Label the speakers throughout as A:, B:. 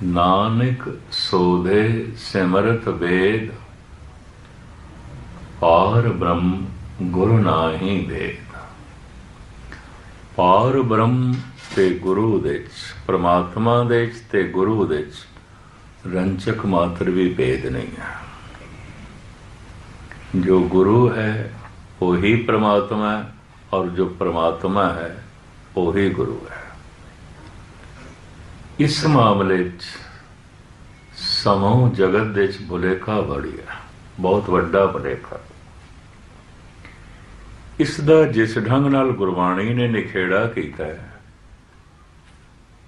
A: नानक सोधे सिमरत वेद, पार ब्रह्म गुरु नाहि भेद। पार ब्रह्म ते गुरु दे परमात्मा दे ते गुरु दे रंचक मात्र भी भेद नहीं है। जो गुरु है वही परमात्मा है और जो परमात्मा है वही गुरु है। इस मामले समूह जगत दे भुलेखा बड़ी है, बहुत वड्डा भुलेखा। इसका जिस ढंग नाल गुरबाणी ने निखेड़ा किया है,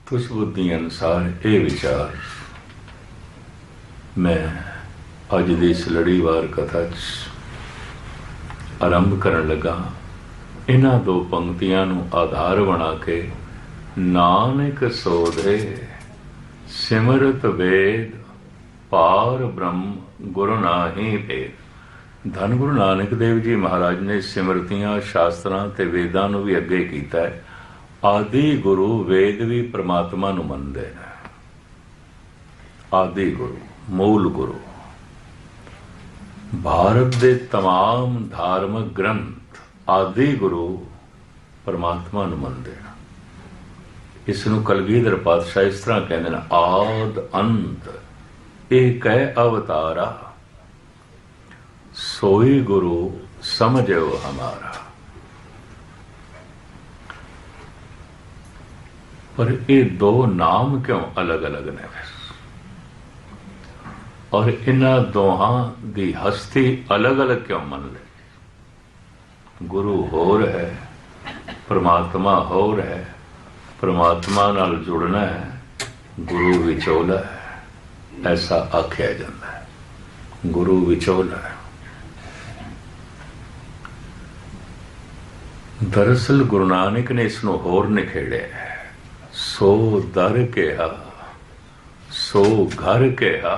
A: तुस बुद्धि अनुसार ये विचार मैं अज की इस लड़ीवार कथा आरंभ करन लगा। इन्हां दो पंक्तियां नूं आधार बना के नानक सोधे सिमरत वेद, पार ब्रह्म गुरु नाहि भेद। धन गुरु नानक देव जी महाराज ने सिमरतियां शास्त्रां ते वेदां नूं भी अगे कीता है। आदि गुरु वेद भी परमात्मा नूं मनदे ने। आदि गुरु मूल गुरु भारत दे तमाम धार्मिक ग्रंथ आदि गुरु परमात्मा नूं मनदे ने। इसनूं कलगीधर पातशाह इस तरह कहते हैं, आद अंत एक है अवतारा, सोई गुरु समझो हमारा। पर ये दो नाम क्यों अलग अलग ने और इन्हां दोहां दी हस्ती अलग अलग क्यों मन ले? गुरु होर है, परमात्मा होर है। परमात्मा नाल जुड़ना है, गुरु विचोला है, ऐसा आख्या जाता है। गुरु विचोला है। दरअसल गुरु नानक ने इसनों होर निखेड़े है। सो दर कहा, सो घर कहा,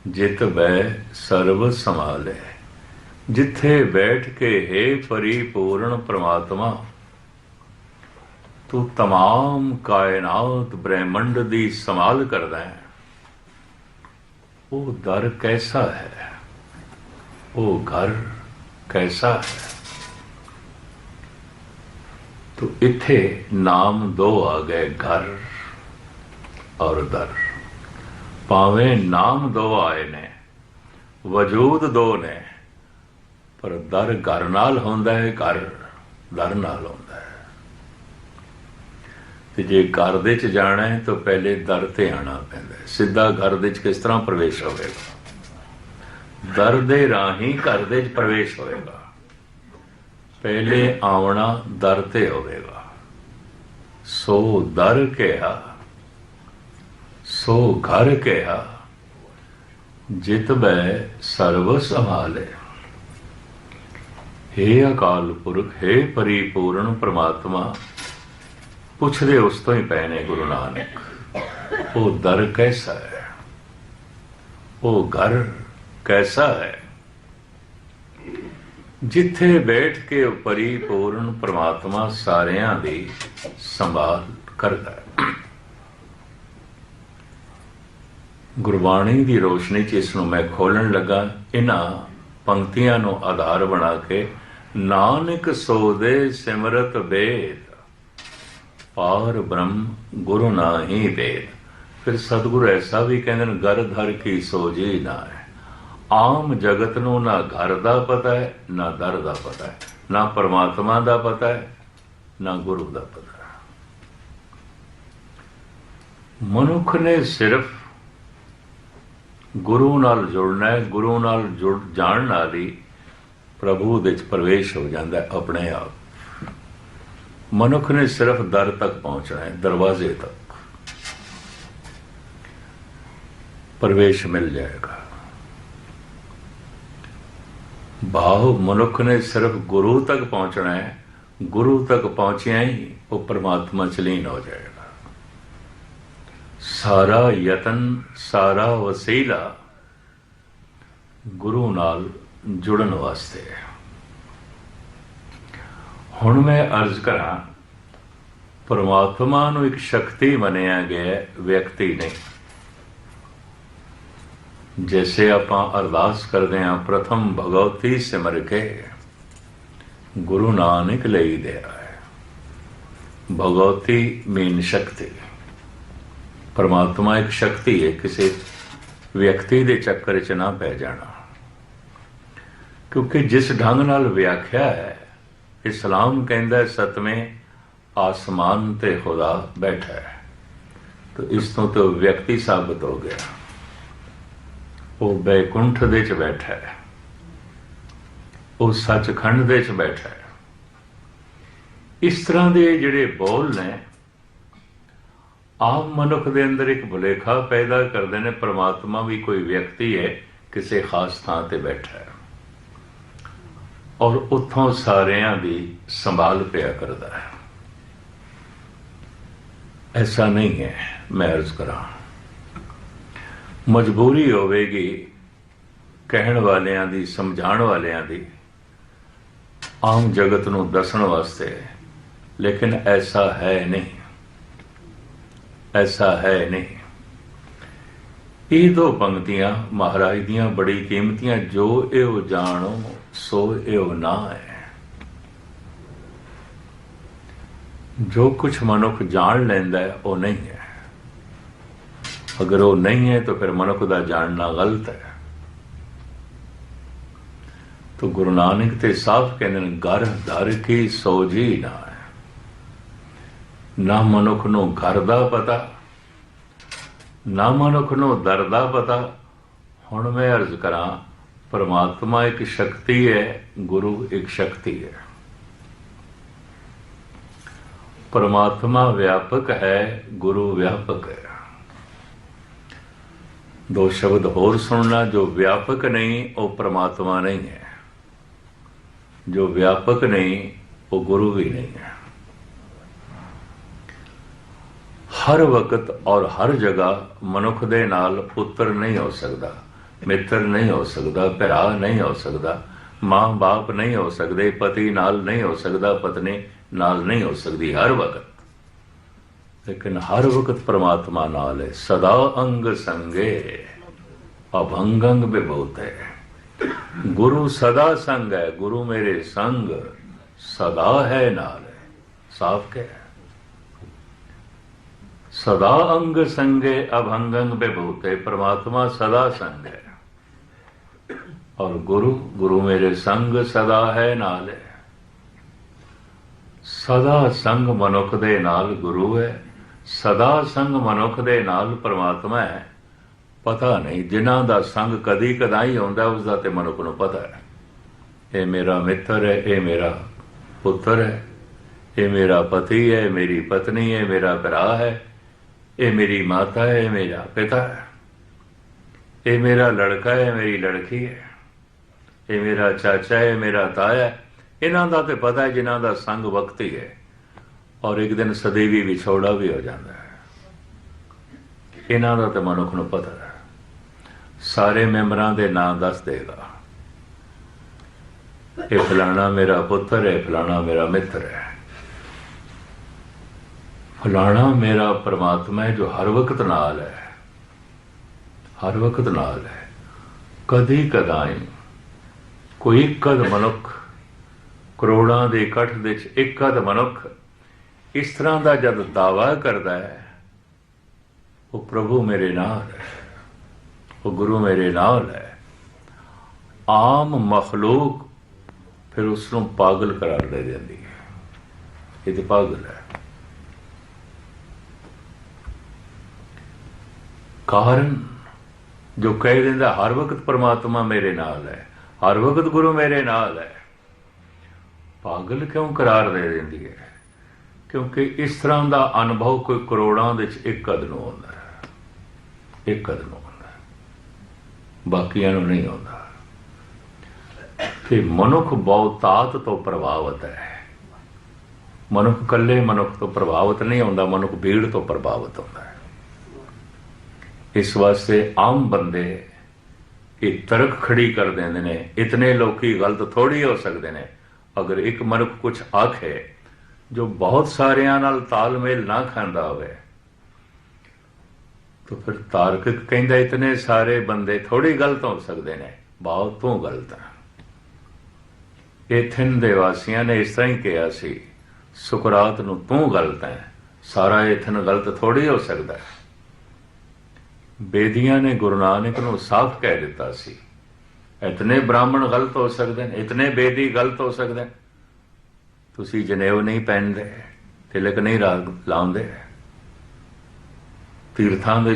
A: जित बै सर्व संभाले। जिथे बैठ के हे परिपूर्ण परमात्मा, तू तमाम कायनात ब्रह्मंड दी संभाल करदा है। वो दर कैसा है, वो घर कैसा है? तो इथे नाम दो आ गए, घर और दर। भावें नाम दो आए ने, वजूद दो ने, पर दर घर नाल होंदा है, घर दर नाल होंदा है। ते जे घर दे च जाना है तो पहले दर ते आना पैंदा है। सीधा घर दे च किस तरह प्रवेश होवेगा? दर दे राही घर दे च प्रवेश होएगा। पहले आवना दर ते होवेगा। सो दर कहा, सो घर कहा, जित बै सर्व संभाले। हे अकाल पुरख, हे परिपूर्ण परमात्मा, पुछदे उस तो ही पै ने गुरु नानक, वो दर कैसा है, वो घर कैसा है? जिथे बैठ के परिपूर्ण परमात्मा सारियां दी संभाल करता है। गुरबाणी की रोशनी च इसनूं मैं खोलन लगा। इन्हां पंक्तियां नूं आधार बना के नानक सोधे सिमरत वेद, पार ब्रह्म गुरु नाहि भेद। फिर सतगुरु ऐसा भी कहते हैं, घर धर की सोझी ना है। आम जगत नूं ना घर दा पता है, ना दर दा पता है, ना परमात्मा दा पता है, ना गुरु दा पता है। मनुख ने सिर्फ गुरु नाल जुड़ना है। गुरु नाल जुड़ जाण नाल ही प्रभु दे प्रवेश हो जाता है अपने आप। मनुख ने सिर्फ दर तक पहुंचना है, दरवाजे तक प्रवेश मिल जाएगा। भाव मनुख ने सिर्फ गुरु तक पहुंचना है। गुरु तक पहुंचिया ही वो परमात्मा च लीन हो जाएगा। सारा यतन, सारा वसीला गुरु नाल जुड़न वास्ते है। हुण मैं अर्ज करा परमात्मा नूं एक शक्ति मनिया गया, व्यक्ति नहीं। जैसे आपां अरदास करते हैं, प्रथम भगवती सिमर के गुरु नानक लई दिया है। भगवती मीन शक्ति। परमात्मा एक शक्ति है, किसी व्यक्ति के चक्कर च ना पै जाना। क्योंकि जिस ढंग नाल व्याख्या है, इस्लाम कहता है सतवें आसमान ते खुदा बैठा है, तो इस तो व्यक्ति साबित हो गया। वो बैकुंठ दे च बैठा है, वो सचखंड दे च बैठा है। इस तरह के जिहड़े बोल ने आम मनुख दे अंदर एक भुलेखा पैदा करते हैं, परमात्मा भी कोई व्यक्ति है, किसी खास थां ते बैठा है और उत्थों सारियां दी संभाल पिया करता है। ऐसा नहीं है। मैं अर्ज करा, मजबूरी होवेगी कहण वालियां दी, समझाण वालियां दी, आम जगत नूं दसण वास्ते, लेकिन ऐसा है नहीं, ऐसा है नहीं। ये दो पंक्तियां महाराज दियां बड़ी कीमतियां, जो एहो जाणो सो एहो ना है। जो कुछ मनुख जान लेंदा है वो नहीं है। अगर वो नहीं है तो फिर मनुख का जानना गलत है। तो गुरु नानक ते साफ कहते हैं, घर धर की सोझी ना है। ना मनुख नूं घर दा पता, ना मनुख नूं दर दा पता। हुण मैं अर्ज करा, परमात्मा एक शक्ति है, गुरु एक शक्ति है। परमात्मा व्यापक है, गुरु व्यापक है। दो शब्द होर सुनना, जो व्यापक नहीं वो परमात्मा नहीं है, जो व्यापक नहीं वो गुरु भी नहीं है। हर वक्त और हर जगह मनुख दे नाल पुत्र नहीं हो सकता, मित्र नहीं हो सकता, भरा नहीं हो सकता, मां बाप नहीं हो सकते, पति नाल नहीं हो सकता, पत्नी नाल नहीं हो सकती हर वक्त। लेकिन हर वक्त परमात्मा नाल है। सदा अंग संगे अभंगंग विभूत है। गुरु सदा संग है, गुरु मेरे संग सदा है नाल है। साफ क्या है? सदा अंग संगे अभंगंग विभूत है। परमात्मा सदा संग है और गुरु, गुरु मेरे संग सदा है नाल है। सदा संग मनुख दे नाल गुरु है, सदा संग मनुख दे नाल परमात्मा है। पता नहीं जिन्हां दा संग कदी कदाई आउंदा, उसदा ते मनुख नूं पता है। ये मेरा मित्र है, ये मेरा पुत्र है, ये मेरा पति है, मेरी पत्नी है, मेरा भरा है, ये मेरी माता है, ये मेरा पिता है, ये मेरा लड़का है, मेरी लड़की है, ये मेरा चाचा है, मेरा ताया है। इन्हां दा ते पता है, जिन्हां दा संग वक्ती है और एक दिन सदैवी विछोड़ा भी हो जाता है। इन्हां दा ते मनुख नूं पता है। सारे मैंबरां दे नाम दस देगा, ये फलाना मेरा पुत्र है, फलाना मेरा मित्र है, फलाना मेरा परमात्मा है जो हर वक्त नाल है, हर वक्त नाल है। कदी कदाई कोई एक अध मनुख, करोड़ां दे इकट्ठ दे एक अध मनुख इस तरह का जब दावा करता है, वो प्रभु मेरे नाल है, वो गुरु मेरे नाल है, आम मखलूक फिर उसनों पागल करार दे देती है। ये तो पागल है। कारण जो कह देंदा हर वक्त परमात्मा मेरे नाल है, हर वक्त गुरु मेरे नाल है, पागल क्यों करार दे देती है? क्योंकि इस तरह का अनुभव कोई करोड़ों दे एक अध नूं आउंदा है, एक अध नूं आउंदा है, बाकियां नूं नहीं आउंदा। कि मनुख बहुतात तो प्रभावित है। मनुख कल्ले मनुख तो प्रभावित नहीं होता, मनुख भीड़ तो प्रभावित होता है। इस वास्ते आम बंदे ये तर्क खड़ी कर देंदे ने, इतने लोग गलत थोड़ी हो सकते हैं। अगर एक मनुख कुछ आखे जो बहुत सारिਆਂ ਨਾਲ ਤਾਲਮੇਲ ਨਾ ਖਾਂਦਾ ਹੋਵੇ तो फिर तार्किक कहता इतने सारे बंदे थोड़ी गलत हो सकते हैं, बहुत तू गलत है। एथन दे वासियां ने इस तरह ही कहा सी सुकरात नूं तू गलत है, सारा एथन गलत थोड़ी हो सकता है। बेदियां ने गुरु नानक नूं साफ कह दिता सी इतने ब्राह्मण गलत हो सकते हैं, इतने बेदी गलत हो सकते हैं। तुसी जनेऊ नहीं पहनते, तिलक नहीं लाउंदे, तीर्थां दे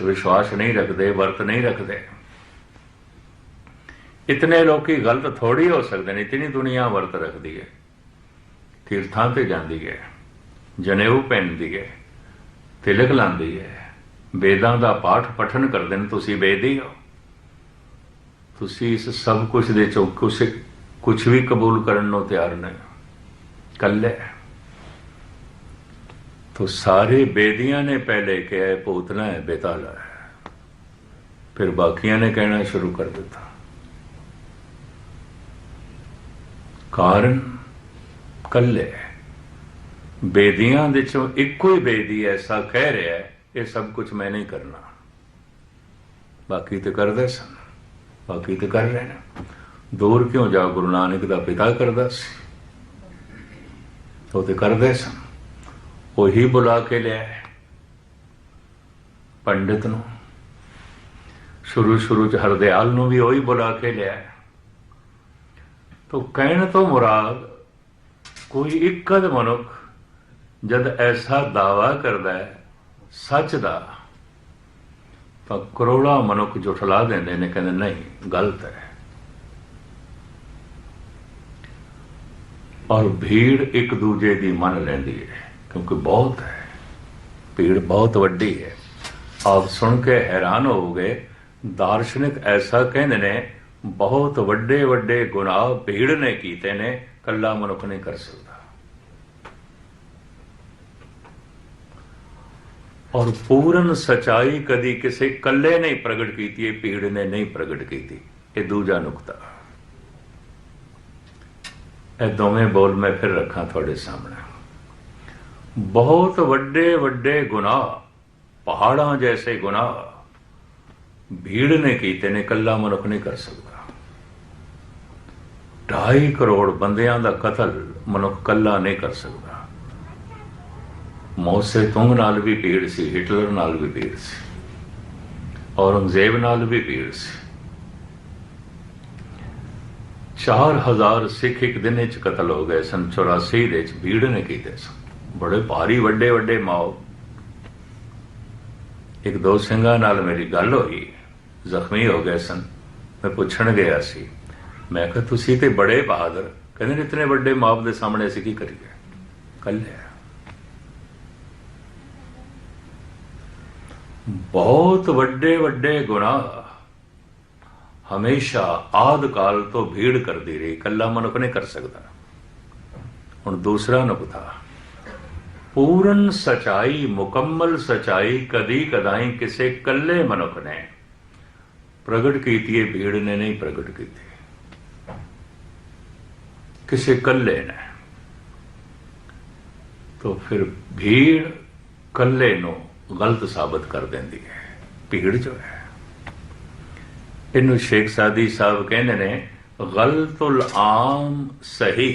A: विश्वास नहीं रखते, वर्त नहीं रखते। इतने लोग गलत थोड़ी हो सकते हैं। इतनी दुनिया वर्त रखती है, तीर्थां ते जाती है, जनेऊ पहनती है, तिलक लाती है, वेदां दा पाठ पठन करते हैं। तुसी वेदी हो, तुसी इस सब कुछ दे चों कुछ भी कबूल करने को तैयार नहीं, कल्ले। तो सारे बेदियां ने पहले कहा है पूतना है, बेताला है, फिर बाकियां ने कहना शुरू कर दिता। कारण कल्ले बेदियां दे चों इको ही बेदी ऐसा कह रहा है ये सब कुछ मैं नहीं करना, बाकी तो करते सन, बाकी तो कर रहे हैं। दूर क्यों जाओ, गुरु नानक दा पिता करदा सी, वो तो करते सन। वही बुला के लिया पंडित नूं, शुरू च हरदयाल नूं भी वही बुला के लिया। तो कहने तो मुराद कोई एक मनुख जद ऐसा दावा करता है सच दा, तो करोड़ा मनुख जुठला देंदे ने, कहते नहीं गलत है। और भीड़ एक दूजे की मन लेंदी है, क्योंकि बहुत है, भीड़ बहुत वड्डी है। आप सुन के हैरान हो गए, दार्शनिक ऐसा कहते ने बहुत वड्डे वड्डे गुनाह भीड़ ने कीते ने, कल्ला मनुख नहीं कर सकता। और पूर्ण सच्चाई कदी किसी कल्ले नहीं प्रगट की, भीड़ ने नहीं प्रगट की। ये दूजा नुकता। ये दोवें बोल मैं फिर रखा थोड़े सामने। बहुत वड्डे वड्डे गुनाह, पहाड़ां जैसे गुनाह भीड़ ने कीते ने, कल्ला मनुख नहीं कर सकता। 2.5 करोड़ बंदियां दा कतल मनुख कल्ला नहीं कर सकता। मौसे तुंग नाल भी भीड़ सी, हिटलर नाल भी भीड़ सी, औरंगजेब नाल भी भीड़ सी। 4000 सिख एक दिन च कतल हो गए सन 84 दे, भीड़ ने कीते सन। बड़े भारी वड्डे वड्डे माओ। एक दो सिंघां नाल मेरी गल हुई, जख्मी हो गए सन। मैं पुछण गया सी, मैं कहा तुसी ते बड़े बहादुर, कहते इतने वड्डे माप दे सामने असीं की करिए, कल्ले। बहुत वड्डे वड्डे गुनाह हमेशा आद काल तो भीड़ करती रही, कल्ला मनुख नहीं कर सकता। हुण दूसरा नुकता, पूर्ण सच्चाई, मुकम्मल सच्चाई कदी कदाई किसी कल्ले मनुख ने प्रगट की, भीड़ ने नहीं प्रगट की, किसी कल्ले ने। तो फिर भीड़ कल्ले नूं गलत साबित कर देंदी है। भीड़ जो है इनू शेख सादी साहब कहते ने गलतुल आम सही।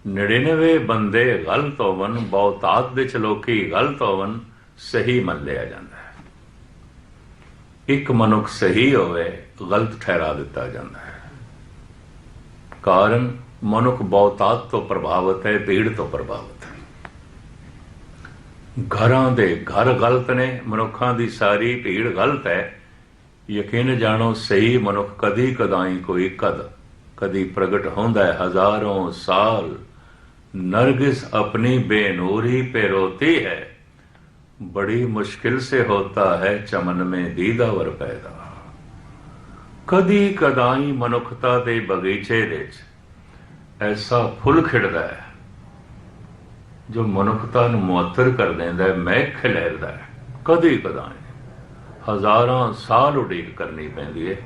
A: 99 बंदे गलत होवन, बहुतात दे च लोकी गलत होवन, सही मन लिया जाता है। एक मनुख सही होवे गलत ठहरा दिता जाता है। कारण मनुख बहुतात तो प्रभावित है, भीड़ तो प्रभावित है। घरां दे घर गलत ने, मनुखां दी सारी भीड़ गलत है। यकीन जानो सही मनुख कदी कदाई कोई कदी प्रगट होंदा है। हजारों साल नरगिस अपनी बेनूरी पे रोती है, बड़ी मुश्किल से होता है चमन में दीदावर पैदा। कदी कदाई मनुखता दे बगीचे विच ऐसा फुल खिड़दा है जो मनुखता नूं मुअत्तर कर देंदा है, महक खिलैरदा है। कदी कदाई हजारां साल उड़ीक करनी पैंदी है।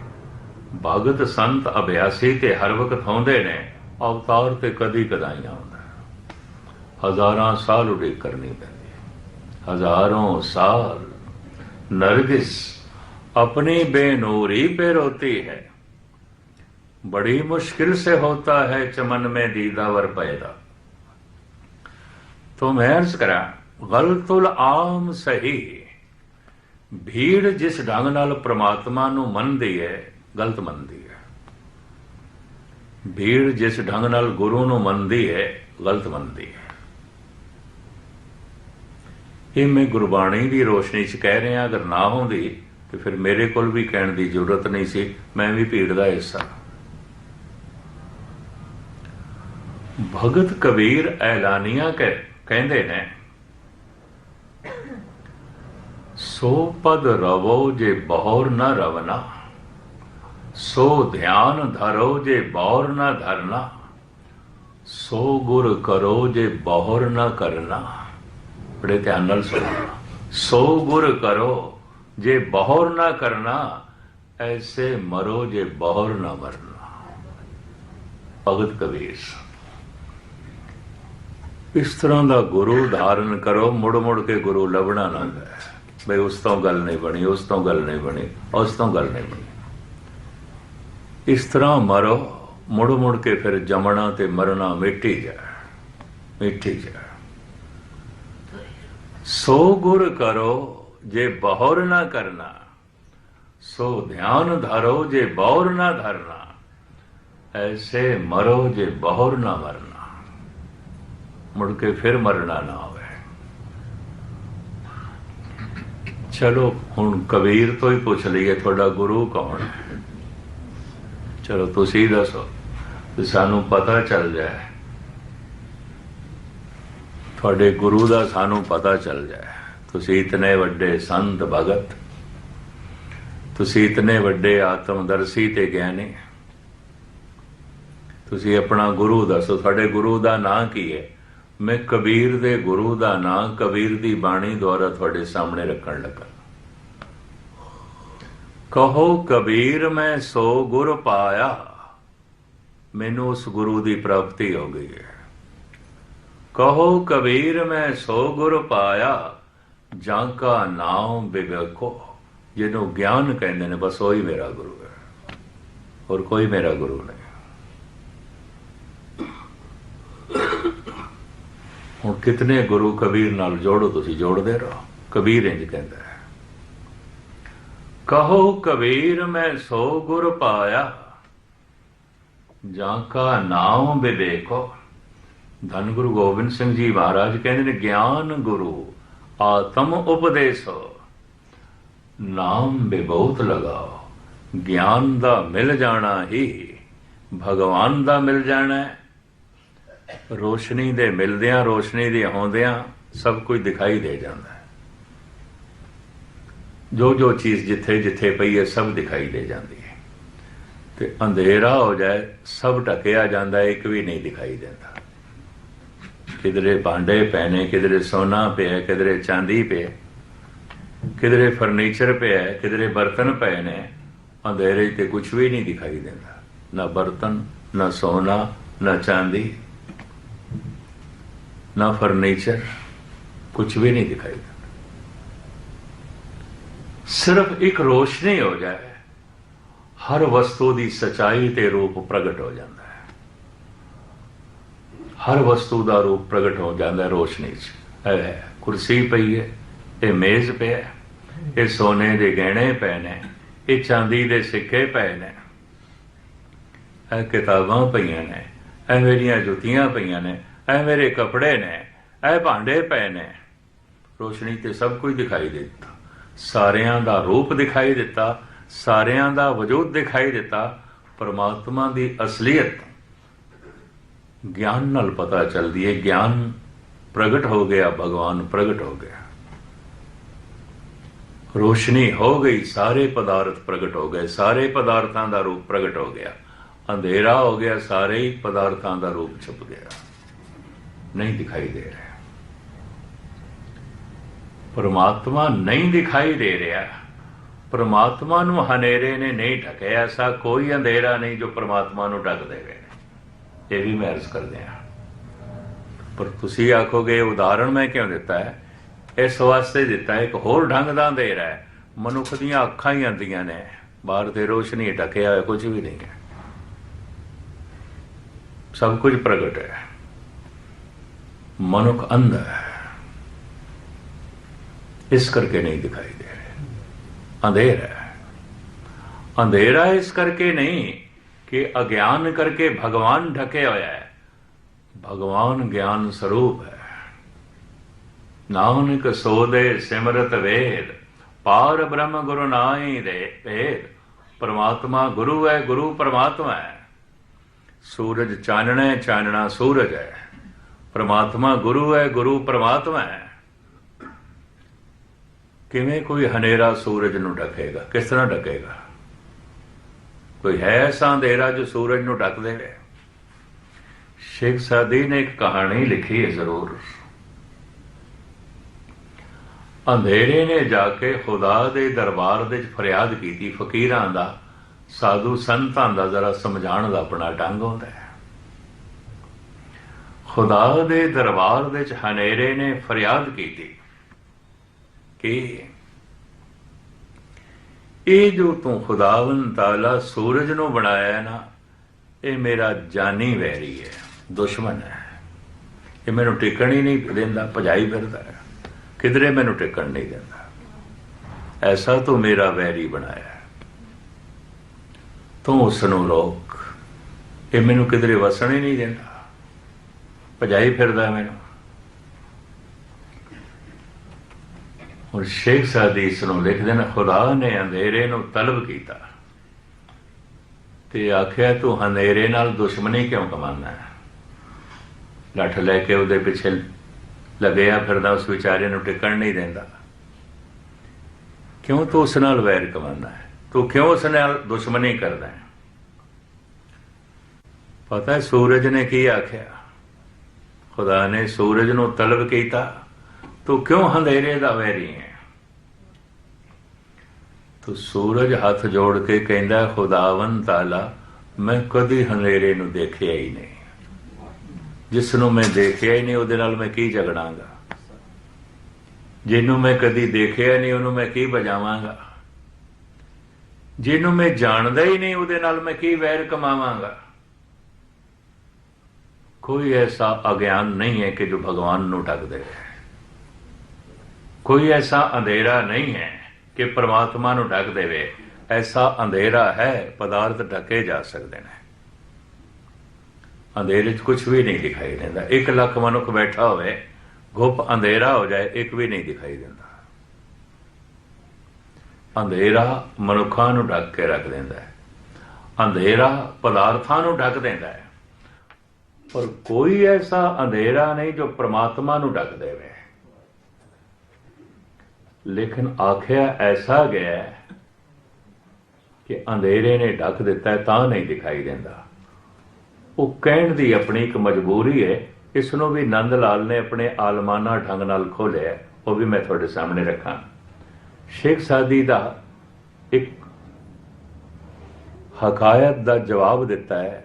A: भगत संत अभ्यासी ते हर वक्त होंदे ने, अवतार ते कदी कदाई आउंदा, हज़ारां साल उड़ीक करनी पैंदी, हज़ारों साल। नरगिस अपनी बेनूरी पे रोती है, बड़ी मुश्किल से होता है चमन में दीदावर पैदा। तो मैं अर्ज करा, गलतुल आम सही, भीड़ जिस ढंग नाल परमात्मा नूं मनदी है गलत मनदी है, भीड़ जिस ढंग नाल गुरु नूं मनदी है गलत मनदी है। ये मैं गुरबाणी की रोशनी च कह रहा, अगर ना होंदी तो फिर मेरे को भी कहने की जरूरत नहीं सी, मैं भी भीड़ का हिस्सा। भगत कबीर ऐलानिया कहते ने, सो पद रवो जे बौर न रवना, सो ध्यान धरो जे बौर न धरना, सो गुर करो जे बौर न करना। बड़े ध्यान नाल सुनना, सो गुर करो जे बौर न करना, ऐसे मरो जे बौर न मरना। भगत कबीर। इस तरह का गुरु धारण करो, मुड़ मुड़ के गुरु लभना ना है, बई उस तो गल नहीं बनी, उस तो गल नहीं बनी, उस तो गल नहीं बनी। इस तरह मरो, मुड़ मुड़ के फिर जमना ते मरना मिटी जाए, मिटी जाए। सो गुर करो जे बहोर ना करना, सो ध्यान धरो जे बौर ना धरना, ऐसे मरो जे बहोर ना मरना। मुड़ के फिर मरना ना होवे। चलो हुण कबीर तो ही पूछ लीए, थोड़ा गुरु कौन है? चलो तुसी दसो, तो सानू पता चल जाए, थोड़े गुरु का सानू पता चल जाए। तुसी इतने वड्डे संत भगत, तुसी इतने वड्डे आत्मदर्शी ते ज्ञानी, तुसी अपना गुरु दसो, थोड़े गुरु का नाम की है? मैं कबीर दे गुरु का नाम कबीर दी बाणी द्वारा थोड़े सामने रखन लगा। कहो कबीर मैं सो गुर पाया, मैनू उस गुरु की प्राप्ति हो गई है। कहो कबीर मैं सो गुर पाया, जाका नाम विवेको, जिन्हों ज्ञान कहते हैं, बस वही मेरा गुरु है, और कोई मेरा गुरु नहीं। हुण कितने गुरु कबीर नाल जोड़ो, तुसी जोड़दे रहो। कबीर इंज कहता है, कहो कबीर मैं सो गुर पाया, जाका नाम विवेको। धन गुरु गोबिंद सिंह जी महाराज कहते हैं, ज्ञान गुरु आत्म उपदेशो, नाम विभूत लगाओ। ज्ञान दा मिल जाना ही भगवान दा मिल जाना है। रोशनी दे मिलदियां, रोशनी दे आउंदियां सब कुछ दिखाई दे जाता है। जो जो चीज़ जिथे जिथे पई है सब दिखाई दे जाती है। ते अंधेरा हो जाए सब ढकिया जाता है, एक भी नहीं दिखाई देता। किधरे भांडे पे ने, किधरे सोना पे है, किधरे चांदी पे, किधरे फर्नीचर पे है, किधरे बर्तन पे ने। अंधेरे ते कुछ भी नहीं दिखाई देता, ना बर्तन, ना सोना, ना चांदी, ना फर्नीचर, कुछ भी नहीं दिखाई देता। सिर्फ एक रोशनी हो जाए, हर वस्तु की सच्चाई ते रूप प्रगट हो जाता है। हर वस्तु का रूप प्रगट हो जाता है रोशनी च। कुर्सी पई है, ये मेज पे है, ये सोने के गहने पे ने, ये चांदी के सिक्के पे ने, किताबां पईयां ने, ऐ मेरियां जुतियां पईयां ने, ऐ मेरे कपड़े ने, ऐ भांडे पे ने। रोशनी ते सब कुछ दिखाई देता, सारियां दा रूप दिखाई दिता, सारियां दा वजूद दिखाई दिता। परमात्मा की असलीयत ज्ञान नाल पता चलती है। ज्ञान प्रगट हो गया, भगवान प्रगट हो गया, रोशनी हो गई, सारे पदार्थ प्रगट हो गए, सारे पदार्थों का रूप प्रगट हो गया। अंधेरा हो गया, सारे ही पदार्थों का रूप छुप गया, नहीं दिखाई दे रहा। परमात्मा नहीं दिखाई दे रहा। परमात्मा नूं हनेरे ने नहीं ढकिया। ऐसा कोई अंधेरा नहीं जो परमात्मा नूं ढक देवे। ये भी मैं अर्ज कर दिया। पर तुसी आखोगे उदाहरण मैं क्यों दिता है? इस वास्ते दिता है, एक होर ढंग का अंधेरा है। मनुख दियां अखां ही आंदियां ने, बाहर ते रोशनी ढकिया होया कुछ भी नहीं है, सब कुछ प्रगट है। मनुख अंध है, इस करके नहीं दिखाई दे रहे, अंधेरा है। अंधेरा इस करके नहीं कि अज्ञान करके भगवान ढके होया है। भगवान ज्ञान स्वरूप है। नानक सो दे सिमरत वेद, पार ब्रह्म गुरु नाई दे भेद। परमात्मा गुरु है, गुरु परमात्मा है। सूरज चानना है, चानना सूरज है। परमात्मा गुरु है, गुरु परमात्मा है। किवें कोई हनेरा सूरज नूं ढकेगा? किस तरह ढकेगा? कोई है ऐसा अंधेरा जो सूरज नूं ढक देवे? शेख सादी ने एक कहानी लिखी है जरूर। अंधेरे ने जाके खुदा दे दरबार दे फरियाद की थी। फकीरां दा, साधु संतां दा जरा समझाण दा अपना ढंग होंदा है। खुदा दे दरबार दे हनेरे ने फरियाद की थी कि ये जो तू खुदावन ताला सूरज नूं बनाया है ना, ये मेरा जानी वैरी है, दुश्मन है। ये मैनू टिकण ही नहीं देंदा, भजाई फिरदा है, किधरे मैनू टिकण नहीं देंदा। ऐसा तो मेरा वैरी बनाया है, तू उसनूं रोक। ये मैनू किधरे वसण ही नहीं देंदा, भजाई फिरदा है मैनू। और शेख सादी इसनूं लिखदे ने, खुदा ने अंधेरे नूं तलब कीता ते आखिया तू अंधेरे नाल दुश्मनी क्यों कमाना है? लठ लैके उहदे पिछे लगया फिरदा, उस विचारे नूं टिकण नहीं देंदा। क्यों तू उस नाल वैर कमाना है? तू क्यों उस नाल दुश्मनी करदा है? पता है सूरज ने की आखिया? खुदा ने सूरज नूं तलब कीता, तू क्यों अंधेरे दा वैरी है? तो सूरज हाथ जोड़ के कहंदा, खुदावन ताला मैं कदी अंधेरे नूं देखिया ही नहीं। जिसनों मैं देखिया ही नहीं उहदे नाल मैं की झगड़ांगा। जिन्हों मैं कदी देखिया नहीं उन्होंने मैं की बजावांगा। जिन्हों मैं जानदा ही नहीं उहदे नाल मैं की वैर कमावांगा। कोई ऐसा अज्ञान नहीं है कि जो भगवान नूं ढक दे। कोई ऐसा अंधेरा नहीं है कि परमात्मा नूं ढक देवे। ऐसा अंधेरा है, पदार्थ ढके जा सकते हैं, अंधेरे च कुछ भी नहीं दिखाई देता। 1 लाख मनुख बैठा होवे, गुप अंधेरा हो जाए, एक भी नहीं दिखाई देता। अंधेरा मनुखां नूं ढक के रख देंदा है, अंधेरा पदार्थां नूं ढक देंदा है, पर कोई ऐसा अंधेरा नहीं जो परमात्मा नूं ढक देवे। लेकिन आखिया ऐसा गया है कि अंधेरे ने ढक दिता है तां नहीं दिखाई देंदा। वो कहण दी अपनी एक मजबूरी है। इसनों भी नंद लाल ने अपने आलमाना ढंग नाल खोलिया, वो भी मैं थोड़े सामने रखा। शेख सादी दा एक हकायत दा जवाब दिता है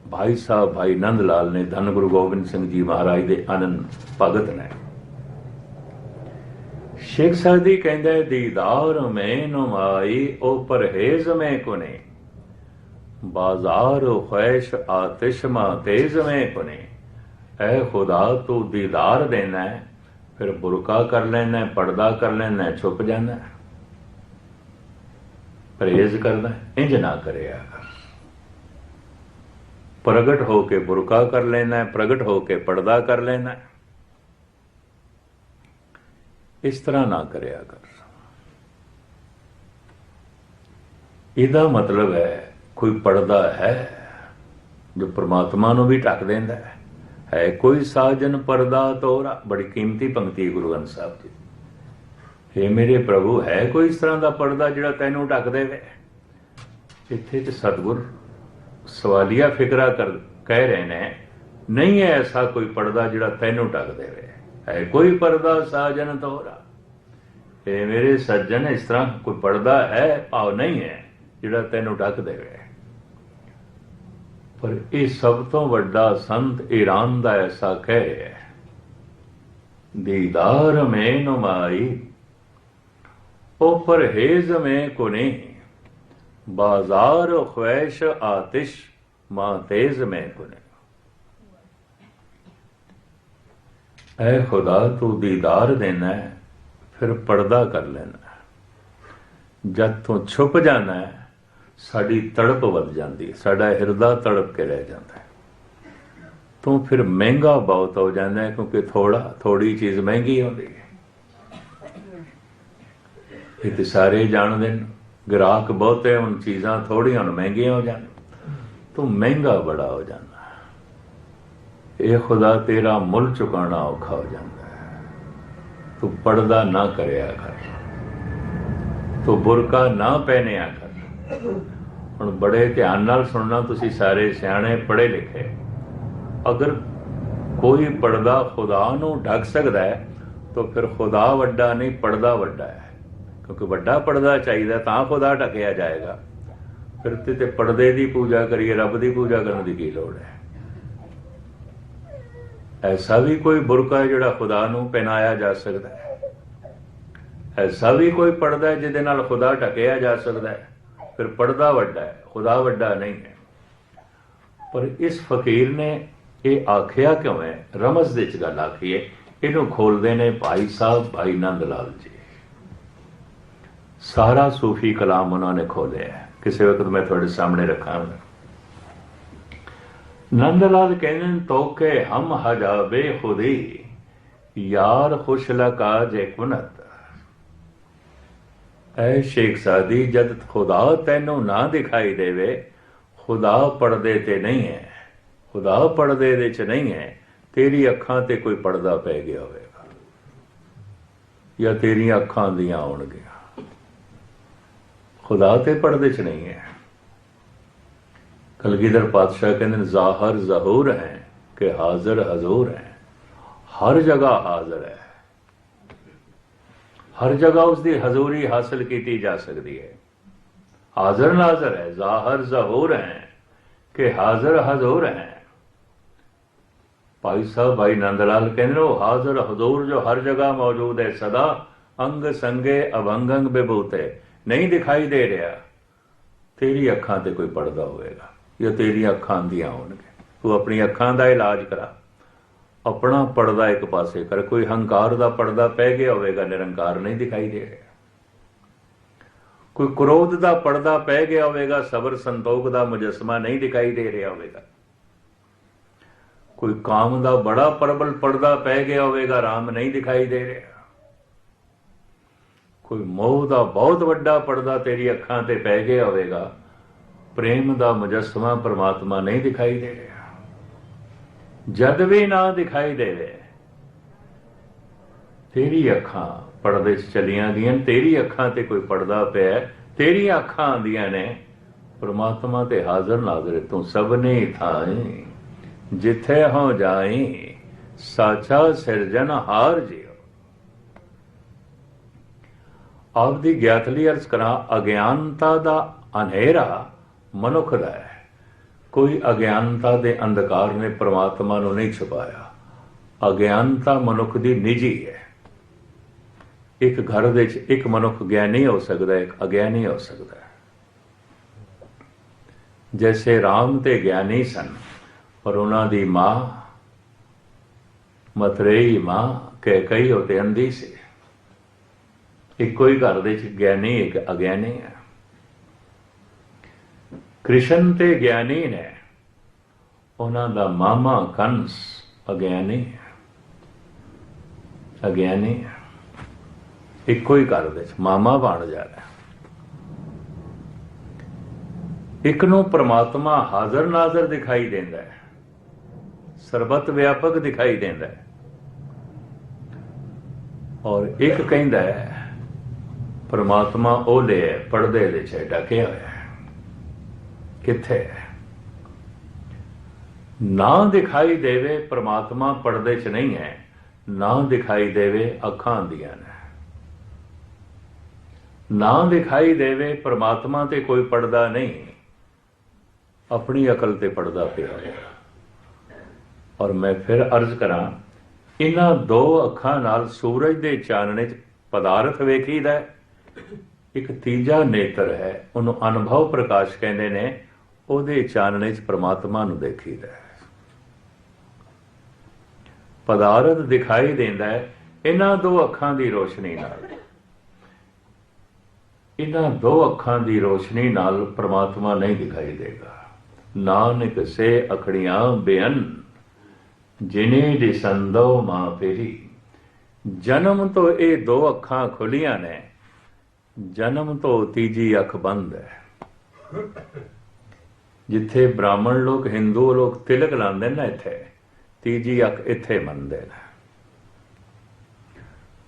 A: भाई साहब भाई नंद लाल ने, धन गुरु गोबिंद सिंह जी महाराज दे आनंद भगत ने। शेख सादी कहंदा है, दीदार में नुमाई ओ परहेज में कुने, बाजार ख्वैश आतिशमा तेज में कुने। ऐ खुदा तू दीदार देना है, फिर बुरका कर लेना है, पर्दा कर लेना है, छुप जाना है, परहेज करना है। इंज ना करे अगर प्रगट होके बुरका कर लेना है, प्रगट होके पर्दा कर लेना है, इस तरह ना करे अगर। इहदा मतलब है कोई पर्दा है जो परमात्मा नूं भी ढक देंदा है कोई साजन पर्दा तोरा। बड़ी कीमती पंक्ति गुरु ग्रंथ साहब जी। हे मेरे प्रभु, है कोई इस तरह का पर्दा जिहड़ा तैनूं ढक देवे? इत्थे ते सतगुर सवालिया फिकरा कर कह रहे ने, नहीं है ऐसा कोई पर्दा जिहड़ा तैनूं ढक देवे। है कोई पर्दा साजन तोरा? हे मेरे सज्जन, इस तरह कोई पर्दा है? भाव नहीं है जिहड़ा तैनूं ढक देवे। पर ये सब तो वड्डा संत ईरान दा ऐसा कह रहा है, दीदार में नुमाई ओ परहेज में कुने, बाजार ख्वैश आतिश मां तेज में कुने। ऐ खुदा तू दीदार देना है, फिर पर्दा कर लेना है। जब तू छुप जाना है, साड़ी तड़प वध जाती है, साडा हिरदा तड़प के रह जाता है। तो फिर महंगा बहुत हो जाता है, क्योंकि थोड़ी चीज़ महंगी होती है। ये तो सारे जानते हैं, ग्राहक बहुते उन चीज़ां थोड़ियां महंगियां हो जान, तो महंगा बड़ा हो जाता। ये खुदा तेरा मुल चुकाना औखा हो जाता है। तू पर्दा ना करया कर, तू बुरका ना पहनिया कर। हुण बड़े ध्यान नाल सुनना, तुसी सारे सियाणे पढ़े लिखे। अगर कोई पर्दा खुदा नूं ढक सकता है, तो फिर खुदा वड्डा नहीं, पर्दा वड्डा है। क्योंकि वड्डा पर्दा चाहिए तां खुदा ढकिया जाएगा। फिर ते पर्दे की पूजा करिए, रब की पूजा करने की लोड़ है। ऐसा भी कोई बुरका है जिहड़ा खुदा नूं पहनाया जा सकता है, ऐसा भी कोई पर्दा है जिहदे नाल खुदा ढकिया जा सकता है। फिर पर्दा वड्डा है, खुदा वड्डा नहीं है। पर इस फकीर ने ये आखिया क्यों है, रमज दे च गल आखी है। इनू खोलते ने भाई साहब भाई नंद लाल जी। सारा सूफी कलाम उन्होंने खोलिया है, किसी वक्त मैं थोड़े सामने रखा। नंदलाल कहने तो के हम हजाबे खुदी, यार खुश लका जैकुनत। ऐ शेख सादी, जद खुदा तैनू ना दिखाई देवे, खुदा पर्दे ते नहीं है, खुदा पर्दे दे च नहीं है, तेरी अखां ते कोई पर्दा पै गया होवेगा, या तेरियां अखां दियां आउणगियां। खुदा ते पर्दे च नहीं है। कलगीधर पातशाह कहते ज़ाहिर ज़हूर हैं कि हाजिर हजूर हैं। हर जगह हाजिर है, हर जगह उसकी हजूरी हासिल की जा सकती है। हाजिर नाजर है, ज़ाहिर ज़हूर हैं कि हाजिर हजूर हैं। भाई साहब भाई नंदलाल कहते वो हाजिर हजूर जो हर जगह मौजूद है, सदा अंग संगे अभंगंग विभूते, नहीं दिखाई दे रहा। तेरी अखां ते कोई पर्दा होएगा, या तेरिया अखां दियां होणगे। तू अपनी अखां दा इलाज करा, अपना पर्दा एक पासे कर। कोई हंकार दा पर्दा पै गया होवेगा, निरंकार नहीं दिखाई दे रहा। कोई क्रोध दा पर्दा पै गया होवेगा, सबर संतोख दा मुजस्मा नहीं दिखाई दे रहा होवेगा। कोई काम दा बड़ा प्रबल पर्दा पै गया होवेगा, राम नहीं दिखाई दे रहा। कोई मोह दा बहुत वड्डा पर्दा तेरी अखां ते पै गया होवेगा, प्रेम दा मुजस्मा परमात्मा नहीं दिखाई दे रहा। जद भी ना दिखाई देवे, तेरी अखां पर्दे च चलियां गईयां, तेरी अखां ते कोई पर्दा पिया, तेरी अखां आंदियां ने परमात्मा ते हाजिर नाजर। तू सबने थाई जिथे हो जाई, साचा सिरजन हार जियो। आप दी ज्ञातली अर्ज करा, अज्ञानता दा अंधेरा मनुख दा है। कोई अज्ञानता दे अंधकार ने परमात्मा नूं नहीं छुपाया। अज्ञानता मनुख दी निजी है। एक घर दे च एक मनुख ज्ञानी हो सकता है, एक अज्ञानी हो सकता है। जैसे राम ते ज्ञानी सन, पर उन्हां दी मां मतरेई मां कैकई होते अंधी सी। इको ही घर दे च ज्ञानी एक अज्ञानी है। कृष्ण ते ज्ञानी ने, उन्हां दा मामा कंस अज्ञानी है। अज्ञानी है, इको ही घर दे च मामा बन जा रहा है। एक नूं परमात्मा हाजिर नाजर दिखाई देंदा है, सरबत व्यापक दिखाई देंदा है, और एक कहंदा है परमात्मा ओले है, पर्दे दे च ढके होया है। किथे है? ना दिखाई देवे परमात्मा पर्दे च नहीं है, ना दिखाई देवे अखां दियां ने। ना दिखाई देवे परमात्मा ते कोई पर्दा नहीं, अपनी अकल ते पढ़दा पिया। और मैं फिर अर्ज करा, इन्हां दो अखां नाल सूरज दे चानने च पदार्थ वेखीदा, एक तीजा नेत्र है, उन्होंने अनुभव प्रकाश कहते ने, ਉਹਦੇ ਚਾਨਣੇ 'ਚ परमात्मा ਨੂੰ देखीदा है। पदार्थ दिखाई देंदा है इन्हां दो अखां दी रोशनी नाल। इन्हां दो अखां दी रोशनी नाल परमात्मा नहीं दिखाई देगा। नानक से अखड़ियां बेअन जिने दिसंदो मां फेरी। जन्म तो ये दो अखां खुलियां ने, जन्म तो तीजी अख बंद है। जिथे ब्राह्मण लोग हिंदू लोग तिलक लाते ना, इत्थे तीजी अख इत्थे मनते हैं।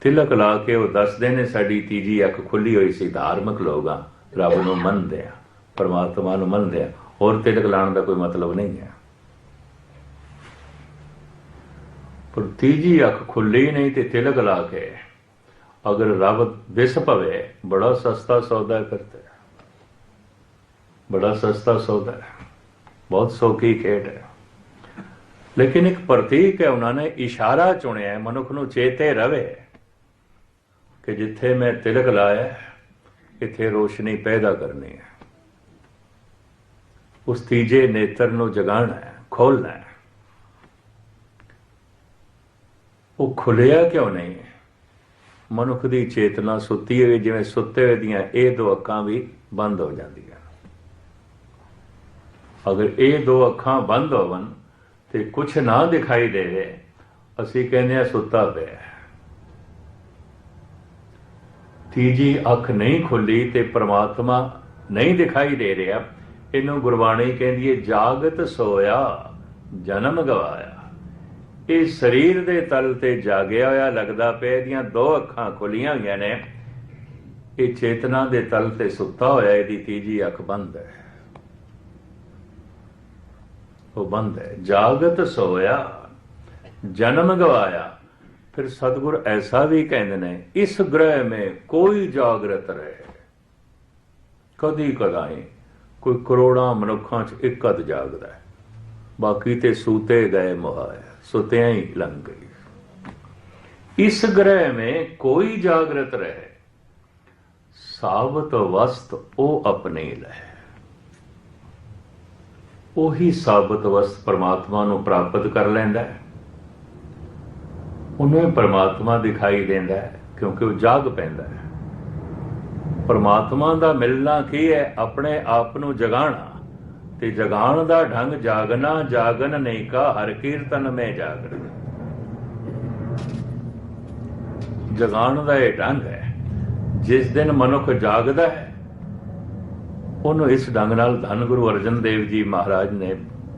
A: तिलक ला के वो दसते ने साडी तीजी अख खुली हुई सी। धार्मिक लोग हाँ, रब नूं मनदे आ, परमात्मा नूं मनदे आ, होर तिलक लाने का कोई मतलब नहीं है। पर तीजी अख खुली नहीं तो तिलक ला के अगर रब दिस पवे, बड़ा सस्ता सौदा करते, बड़ा सस्ता सौदा है, बहुत सौखी खेड है। लेकिन एक प्रतीक है, उन्होंने इशारा चुनिया है, मनुख नूं चेते रवे कि जिथे मैं तिलक लाया इत्थे रोशनी पैदा करनी है। उस तीजे नेत्र नूं जगाना है, खोलना है। वो खुलिया क्यों नहीं है? मनुख की चेतना सुती हुई, जिवें सुते हुए दियां ये दो अखां भी बंद हो जांदियां। अगर ये दो अखां बंद होवन तो कुछ ना दिखाई देवे, असी कहने सुता पिया। तीजी अख नहीं खुली तो परमात्मा नहीं दिखाई दे रहा। इनू गुरबाणी कहती है, जागत सोया जन्म गवाया। ये शरीर के तल ते जागया होया लगता पिया, इहदियां दो अखां खुलियां हुई ने, ये चेतना के तल ते सुता होया, इहदी तीजी अख बंद है, वो बंद है। जागत सोया जन्म गवाया। फिर सतगुर ऐसा भी कहते ने, इस ग्रह में कोई जागृत रहे, कदी कदाई कोई करोड़ां मनुखां च एक अध जागदा है, बाकी ते सूते गए मुहाया, सुतियां ही लंघ गई। इस ग्रह में कोई जागृत रहे, साबत वस्त ओ अपने लहे। ਉਹੀ ਸਾਬਤ ਵਸਤ परमात्मा ਨੂੰ ਪ੍ਰਾਪਤ ਕਰ ਲੈਂਦਾ ਹੈ। ਉਹਨੂੰ परमात्मा दिखाई देंदा है, क्योंकि वो जाग पैंदा है। परमात्मा ਦਾ मिलना की है? अपने आप ਨੂੰ जगाना। ਤੇ जगाण ਦਾ ढंग जागना, जागन नहीं का हर कीर्तन में जागना। जगाण ਦਾ ਇਹ ढंग है। जिस दिन मनुख जागदा है, ਉਹਨੂੰ ਇਸ ਢੰਗ ਨਾਲ ਧੰਨ ਗੁਰੂ ਅਰਜਨ ਦੇਵ ਜੀ ਮਹਾਰਾਜ ਨੇ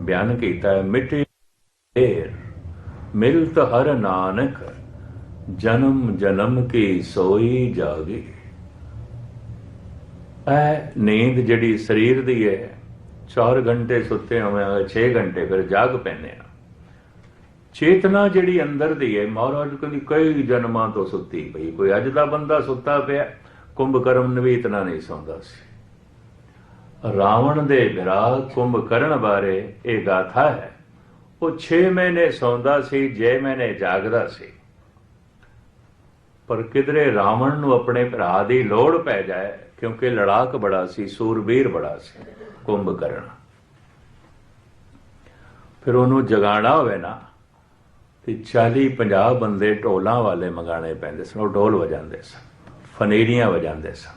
A: ਬਿਆਨ ਕੀਤਾ ਹੈ, ਮਿਟੇ ਢੇਰ ਮਿਲਤ ਹਰ ਨਾਨਕ ਜਨਮ ਜਨਮ ਕੀ ਸੋਈ ਜਾਗੇ। ਇਹ ਨੀਂਦ ਜਿਹੜੀ ਸਰੀਰ ਦੀ ਹੈ, 4 घंटे ਸੁੱਤੇ ਹੋਵਾਂਗੇ, 6 घंटे ਫਿਰ ਜਾਗ ਪੈਂਦੇ ਆ। ਚੇਤਨਾ ਜਿਹੜੀ ਅੰਦਰ ਦੀ ਹੈ, ਮਹਾਰਾਜ ਕਹਿੰਦੀ ਕਈ ਜਨਮਾਂ ਤੋਂ ਸੁੱਤੀ ਪਈ। ਕੋਈ ਅੱਜ ਦਾ ਬੰਦਾ ਸੁੱਤਾ ਪਿਆ, ਕੁੰਭਕਰਨ ਨੇ ਵੀ ਇਤਨਾ ਨਹੀਂ ਸੌਂਦਾ ਸੀ। रावण दे विराग कुंभकर्ण बारे ये गाथा है। वो 6 महीने सौंदा सी, 6 महीने जागदा सी। पर किधरे रावण नूं अपने भरा दी लोड़ पै जाए, क्योंकि लड़ाक बड़ा सी, सूरबीर बड़ा सी कुंभकर्ण। फिर उन्होंने जगाना होवे ना, तो 40-50 बंदे ढोलों वाले मंगाने पैंदे सन। वो ढोल वजांदे सन, फनेरियां वजांदे सन,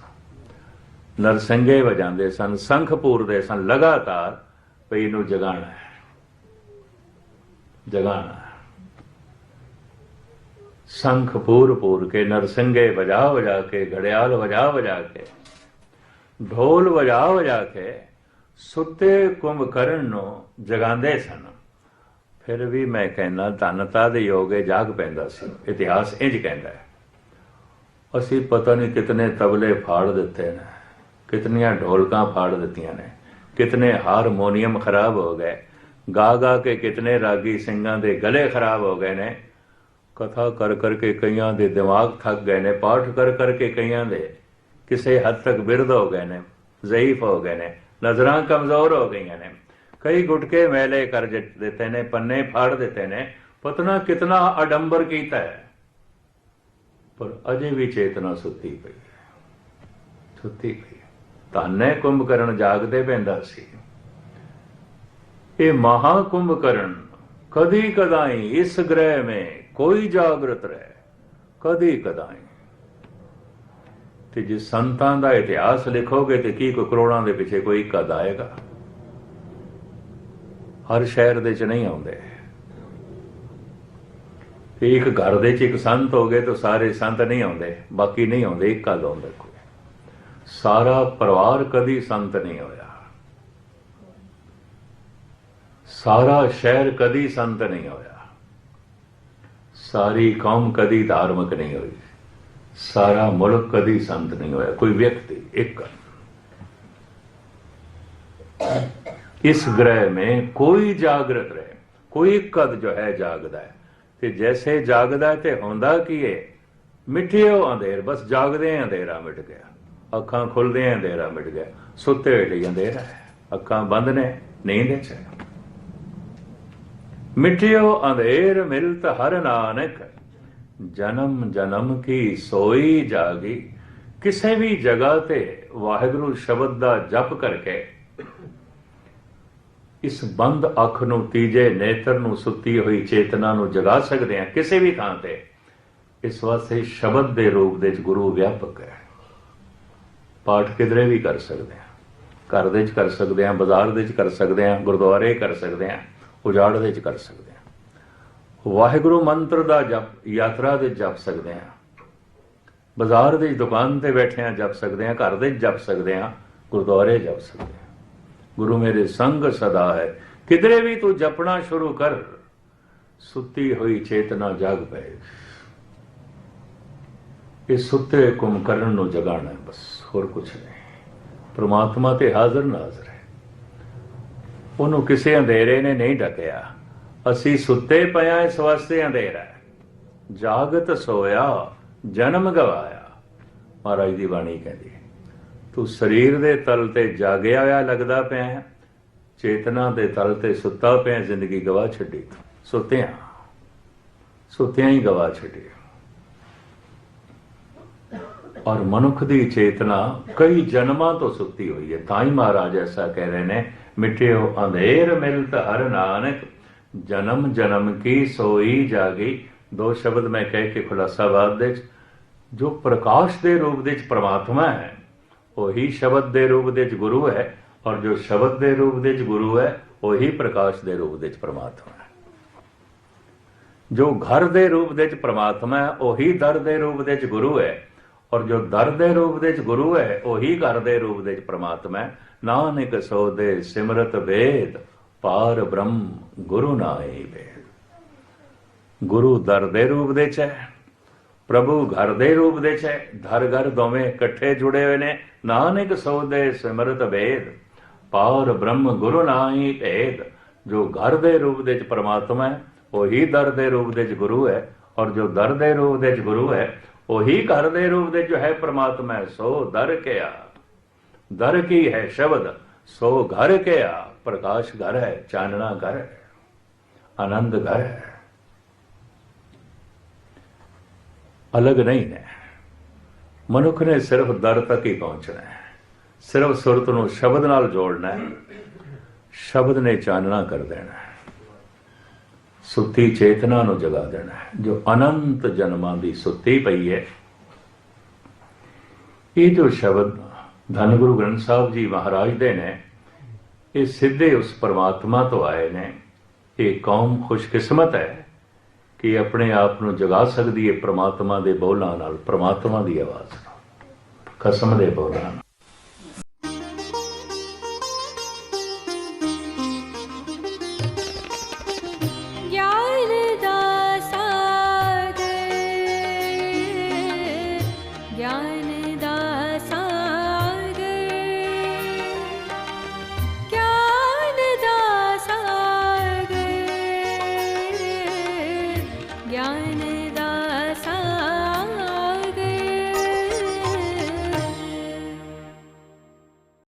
A: नरसिंगे वजांदे सन, संख पूरदे सन लगातार, भई इनू जगाना है, जगाना है। संख पूर पूर के, नरसिंगे वजा वजा के, घड़ियाल वजा वजा के, ढोल वजा वजा के सुते कुंभकर्ण नू जगांदे सन। फिर भी मैं कहना धनता दे योगे जाग पैंदा सी। इतिहास इंज कहता है। असी पता नहीं कितने तबले फाड़ दिते ने, कितनियां ढोलकां फाड़ दित्तियां ने, कितने हारमोनीयम खराब हो गए, गा गा के कितने रागी सिंगां दे गले खराब हो गए ने। कथा कर करके कईयां दे दिमाग थक गए ने, पाठ कर करके कईयां दे किसी हद तक बिरध हो गए ने, ज़ईफ हो गए ने, नज़रां कमज़ोर हो गई ने। कई गुटके मैले कर देते ने, पन्ने फाड़ देते ने, पतना कितना आडंबर कीता है, पर अजे भी चेतना सुती पई है, सुती पई है। धन्य कुंभकर्ण जागदे पैंदा सी। ये महाकुंभकर्ण कदी कदाई इस ग्रह में कोई जागृत रहे, कदी कदाई। ते जे संतां दा इतिहास लिखोगे तो की कोई करोड़ां दे पिछे कोई कद आएगा? हर शहर दे च नहीं आउंदे। एक घर दे च एक संत हो गए तो सारे संत नहीं आउंदे, बाकी नहीं आउंदे, एक कद आउंदा कोई। सारा परिवार कदी संत नहीं होया, सारा शहर कदी संत नहीं होया, सारी कौम कदी धार्मिक नहीं हुई, सारा मुल्क कदी संत नहीं होया, कोई व्यक्ति एक। इस ग्रह में कोई जागृत रहे, कोई कद जो है जागदा है। ते जैसे जागदा है ते होंदा की है, मिठे हो अंधेर, बस जागदे अंधेरा मिट गया, अखां खुलदे अंधेरा मिट गया, सुते वेले अंधेरा है, अखां बंद ने नींद च है। मिठियो अंधेर मिलत हर नानक, जन्म जन्म की सोई जागी। किसी भी जगह ते वाहिगुरु शब्द दा जप करके इस बंद अख नूं, तीजे नेत्र नूं, सुती हुई चेतना नूं जगा सकते हैं किसी भी थां ते। इस वास्ते शब्द दे रूप दे गुरु व्यापक है। पाठ किधरे भी कर सकते हैं, घर दे कर सकते हैं, बाजार दे कर सकते हैं, गुरुद्वारे कर सकते हैं, उजाड़ दे कर सकते हैं। वाहिगुरु मंत्र दा जप यात्रा दे जप सकते हैं, बाजार दे दुकान ते बैठे हैं जप सकते हैं, घर दे जप सकते हैं, गुरुद्वारे जप सकते हैं। गुरु मेरे संग सदा है, किधरे भी तू जपना शुरू कर, सुती हुई चेतना जाग पाए। इस सुते कुंभकर्ण नूं जगाना है बस, होर कुछ नहीं। परमात्मा ते हाजिर नाज़र है, ਉਹਨੂੰ ਕਿਸੇ अंधेरे ने नहीं ढकिया। असी सुते पिया इस वास्ते अंधेरा है, जागत सोया जन्म गवाया। महाराज की बाणी कहती है, तू शरीर के तल ते जागया होया लगता पिया है, चेतना के तल ते सुता पिया, जिंदगी गवा छड्डी, सुत्या ही गवा छड्डी। और मनुख की चेतना कई जन्मां तो सुती हुई है। ताई महाराज ऐसा कह रहे ने, मिठियो अंधेर मिलत हर नानक, जन्म जन्म की सोई जागी। दो शब्द मैं कह के खुलासाबाद दे, जो प्रकाश के रूप दे परमात्मा है वही शब्द के रूप दे गुरु है, और जो शब्द के रूप दे गुरु है वही प्रकाश के रूप दे परमात्मा है। जो घर के रूप दे परमात्मा है वही दर के रूप दे गुरु है, और जो दर के रूप दे गुरु है वही घर के रूप दे परमात्मा है। नानक सो दे सिमरत वेद, पार ब्रह्म गुरु नाई वेद। गुरु दर दे रूप दे है, प्रभु घर दे रूप दे है। धर घर दोवें इकट्ठे जुड़े हुए ने। नानक सो दे सिमरत वेद, पार ब्रह्म गुरु नाई भेद। जो घर दे रूप दे परमात्मा है वही दर दे रूप दे गुरु है, और जो दर दे रूप दे गुरु है वही घर दे रूप दे जो है परमात्मा है। सो दर क्या, दर की है शब्द, सो घर क्या। प्रकाश घर है, चानना घर है, आनंद घर है, अलग नहीं है। मनुख ने सिर्फ दर तक ही पहुंचना है, सिर्फ सुरत नूं शब्द नाल जोड़ना है, शब्द ने चानना कर देना है, सुती चेतना नूं जगा देना है, जो अनंत जन्मां दी सुती पई है। ये जो शब्द धन गुरु ग्रंथ साहब जी महाराज दे ने, ये सीधे उस परमात्मा तो आए ने। ये कौम खुशकिस्मत है कि अपने आप नूं जगा सकती है परमात्मा दे बोलां नाल, परमात्मा दी आवाज़ नाल, कसम दे बोलां नाल।